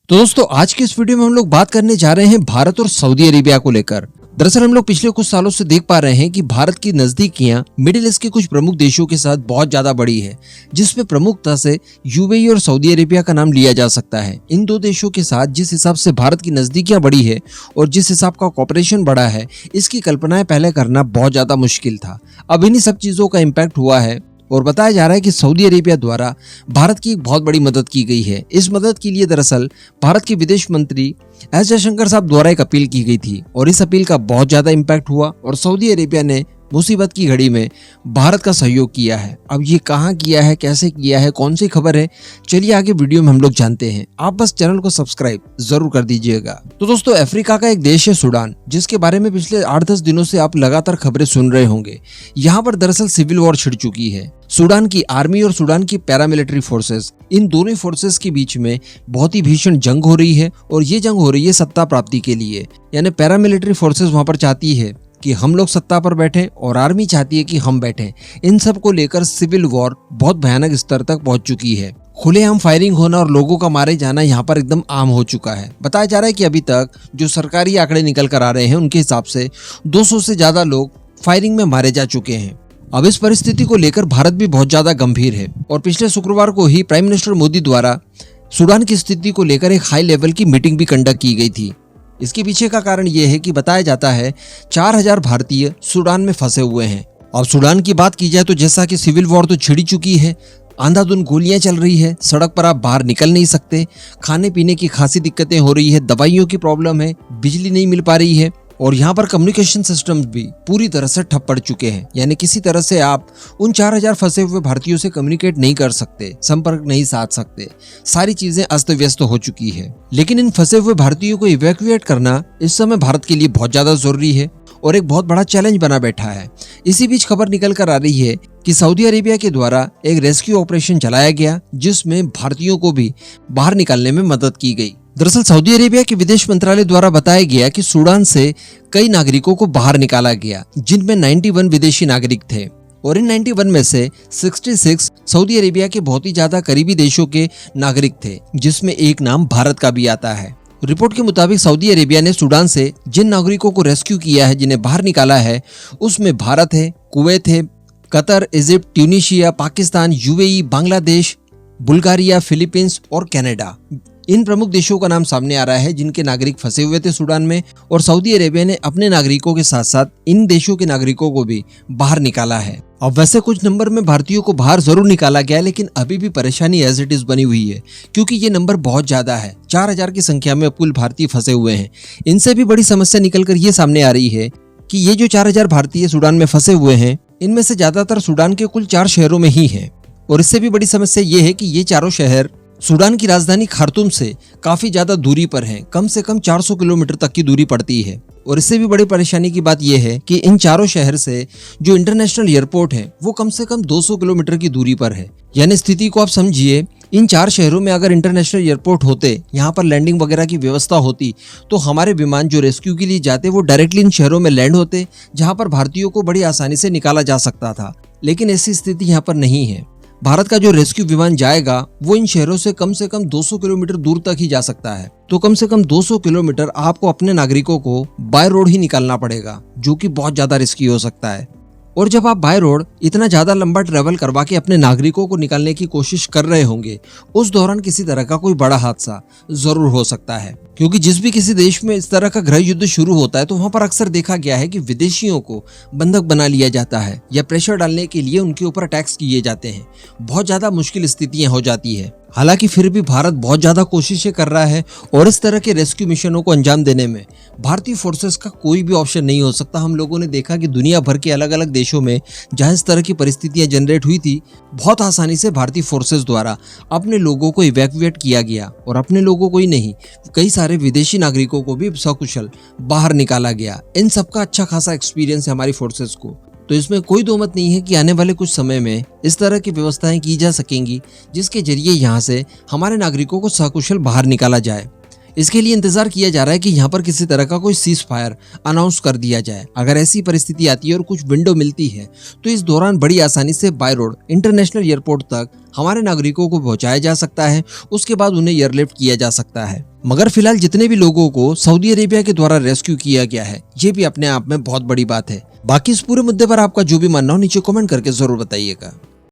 तो दोस्तों आज की इस वीडियो में हम लोग बात करने जा रहे हैं भारत और सऊदी अरेबिया को लेकर। दरअसल हम लोग पिछले कुछ सालों से देख पा रहे हैं कि भारत की नजदीकियां मिडिल ईस्ट के कुछ प्रमुख देशों के साथ बहुत ज्यादा बढ़ी है, जिसमें प्रमुखता से यूएई और सऊदी अरेबिया का नाम लिया जा सकता है। इन दो देशों के साथ जिस हिसाब से भारत की नजदीकियां बढ़ी है और जिस हिसाब का कॉपरेशन बढ़ा है, इसकी कल्पनाएं पहले करना बहुत ज्यादा मुश्किल था। अब इन्हीं सब चीजों का इम्पैक्ट हुआ है और बताया जा रहा है कि सऊदी अरेबिया द्वारा भारत की एक बहुत बड़ी मदद की गई है। इस मदद के लिए दरअसल भारत के विदेश मंत्री एस जयशंकर साहब द्वारा एक अपील की गई थी और इस अपील का बहुत ज्यादा इम्पैक्ट हुआ और सऊदी अरेबिया ने मुसीबत की घड़ी में भारत का सहयोग किया है। अब ये कहाँ किया है, कैसे किया है, कौन सी खबर है, चलिए आगे वीडियो में हम लोग जानते हैं। आप बस चैनल को सब्सक्राइब जरूर कर दीजिएगा। तो दोस्तों अफ्रीका का एक देश है सूडान, जिसके बारे में पिछले 8-10 दिनों से आप लगातार खबरें सुन रहे होंगे। यहाँ पर दरअसल सिविल वॉर छिड़ चुकी है। सूडान की आर्मी और सूडान की पैरामिलिट्री फोर्सेस, इन दोनों फोर्सेस के बीच में बहुत ही भीषण जंग हो रही है और ये जंग हो रही है सत्ता प्राप्ति के लिए। यानी पैरामिलिट्री फोर्सेस वहां पर चाहती है कि हम लोग सत्ता पर बैठे और आर्मी चाहती है कि हम बैठे। इन सब को लेकर सिविल वॉर बहुत भयानक स्तर तक पहुंच चुकी है। खुलेआम फायरिंग होना और लोगों का मारे जाना यहाँ पर एकदम आम हो चुका है। बताया जा रहा है कि अभी तक जो सरकारी आंकड़े निकल कर आ रहे हैं उनके हिसाब से 200 से ज्यादा लोग फायरिंग में मारे जा चुके हैं। अब इस परिस्थिति को लेकर भारत भी बहुत ज्यादा गंभीर है और पिछले शुक्रवार को ही प्राइम मिनिस्टर मोदी द्वारा सूडान की स्थिति को लेकर एक हाई लेवल की मीटिंग भी कंडक्ट की गई थी। इसके पीछे का कारण यह है कि बताया जाता है 4000 भारतीय सूडान में फंसे हुए हैं। अब सूडान की बात की जाए तो जैसा कि सिविल वॉर तो छिड़ी चुकी है, अंधाधुंध गोलियां चल रही है, सड़क पर आप बाहर निकल नहीं सकते, खाने पीने की खासी दिक्कतें हो रही है, दवाइयों की प्रॉब्लम है, बिजली नहीं मिल पा रही है और यहाँ पर कम्युनिकेशन सिस्टम्स भी पूरी तरह से ठप पड़ चुके हैं। यानी किसी तरह से आप उन 4000 फंसे हुए भारतीयों से कम्युनिकेट नहीं कर सकते, संपर्क नहीं साध सकते, सारी चीजें अस्त व्यस्त हो चुकी है। लेकिन इन फंसे हुए भारतीयों को इवैक्यूएट करना इस समय भारत के लिए बहुत ज्यादा जरूरी है और एक बहुत बड़ा चैलेंज बना बैठा है। इसी बीच खबर निकल कर आ रही है कि सऊदी अरेबिया के द्वारा एक रेस्क्यू ऑपरेशन चलाया गया, जिसमें भारतीयों को भी बाहर निकालने में मदद की गई। दरअसल सऊदी अरेबिया के विदेश मंत्रालय द्वारा बताया गया कि सूडान से कई नागरिकों को बाहर निकाला गया, जिनमें 91 विदेशी नागरिक थे और इन 91 में से 66 सऊदी अरेबिया के बहुत ही ज्यादा करीबी देशों के नागरिक थे, जिसमें एक नाम भारत का भी आता है। रिपोर्ट के मुताबिक सऊदी अरेबिया ने सूडान से जिन नागरिकों को रेस्क्यू किया है, जिन्हें बाहर निकाला है, उसमें भारत है, कुवैत है, Qatar, Egypt, Tunisia, Pakistan, UAE, Bangladesh, Bulgaria, Philippines और कनाडा। इन प्रमुख देशों का नाम सामने आ रहा है जिनके नागरिक फंसे हुए थे सूडान में और सऊदी अरेबिया ने अपने नागरिकों के साथ साथ इन देशों के नागरिकों को भी बाहर निकाला है। अब वैसे कुछ नंबर में भारतीयों को बाहर जरूर निकाला गया, लेकिन अभी भी परेशानी एज इट इज बनी हुई है, क्योंकि ये नंबर बहुत ज्यादा है। 4000 की संख्या में कुल भारतीय फंसे हुए हैं। इनसे भी बड़ी समस्या निकल कर ये सामने आ रही है कि ये जो 4000 भारतीय सूडान में फंसे हुए हैं, इनमें से ज्यादातर सूडान के कुल 4 शहरों में ही है और इससे भी बड़ी समस्या ये है कि ये चारों शहर सूडान की राजधानी खार्तूम से काफी ज्यादा दूरी पर हैं, कम से कम 400 किलोमीटर तक की दूरी पड़ती है। और इससे भी बड़ी परेशानी की बात यह है कि इन चारों शहर से जो इंटरनेशनल एयरपोर्ट है वो कम से कम 200 किलोमीटर की दूरी पर है। यानी स्थिति को आप समझिए, इन 4 शहरों में अगर इंटरनेशनल एयरपोर्ट होते, यहाँ पर लैंडिंग वगैरह की व्यवस्था होती, तो हमारे विमान जो रेस्क्यू के लिए जाते वो डायरेक्टली इन शहरों में लैंड होते, जहाँ पर भारतीयों को बड़ी आसानी से निकाला जा सकता था। लेकिन ऐसी स्थिति यहाँ पर नहीं है। भारत का जो रेस्क्यू विमान जाएगा वो इन शहरों से कम 200 किलोमीटर दूर तक ही जा सकता है। तो कम से कम 200 किलोमीटर आपको अपने नागरिकों को बाय रोड ही निकालना पड़ेगा, जो कि बहुत ज्यादा रिस्की हो सकता है। और जब आप बाय रोड इतना ज्यादा लंबा ट्रेवल करवा के अपने नागरिकों को निकालने की कोशिश कर रहे होंगे, उस दौरान किसी तरह का कोई बड़ा हादसा जरूर हो सकता है। क्योंकि जिस भी किसी देश में इस तरह का गृह युद्ध शुरू होता है तो वहां पर अक्सर देखा गया है कि विदेशियों को बंधक बना लिया जाता है या प्रेशर डालने के लिए उनके ऊपर अटैक्स किए जाते हैं। बहुत ज्यादा मुश्किल स्थितियां हो जाती है। हालांकि फिर भी भारत बहुत ज्यादा कोशिशें कर रहा है और इस तरह के रेस्क्यू मिशनों को अंजाम देने में भारतीय फोर्सेस का कोई भी ऑप्शन नहीं हो सकता। हम लोगों ने देखा कि दुनिया भर के अलग अलग देशों में जहां इस तरह की परिस्थितियां जनरेट हुई थी, बहुत आसानी से भारतीय फोर्सेस द्वारा अपने लोगों को इवैक्यूएट किया गया और अपने लोगों को ही नहीं, कई सारे विदेशी नागरिकों को भी सकुशल बाहर निकाला गया। इन सबका अच्छा खासा एक्सपीरियंस है हमारी फोर्सेस को। तो इसमें कोई दो मत नहीं है कि आने वाले कुछ समय में इस तरह की व्यवस्थाएं की जा सकेंगी, जिसके जरिए यहाँ से हमारे नागरिकों को सकुशल बाहर निकाला जाए। इसके लिए इंतजार किया जा रहा है कि यहाँ पर किसी तरह का कोई सीज फायर अनाउंस कर दिया जाए। अगर ऐसी परिस्थिति आती है और कुछ विंडो मिलती है तो इस दौरान बड़ी आसानी से बाय रोड इंटरनेशनल एयरपोर्ट तक हमारे नागरिकों को पहुंचाया जा सकता है। उसके बाद उन्हें एयरलिफ्ट किया जा सकता है। मगर फिलहाल जितने भी लोगों को सऊदी अरेबिया के द्वारा रेस्क्यू किया गया है, ये भी अपने आप में बहुत बड़ी बात है। बाकी इस पूरे मुद्दे पर आपका जो भी मानना हो नीचे कमेंट करके जरूर बताइएगा।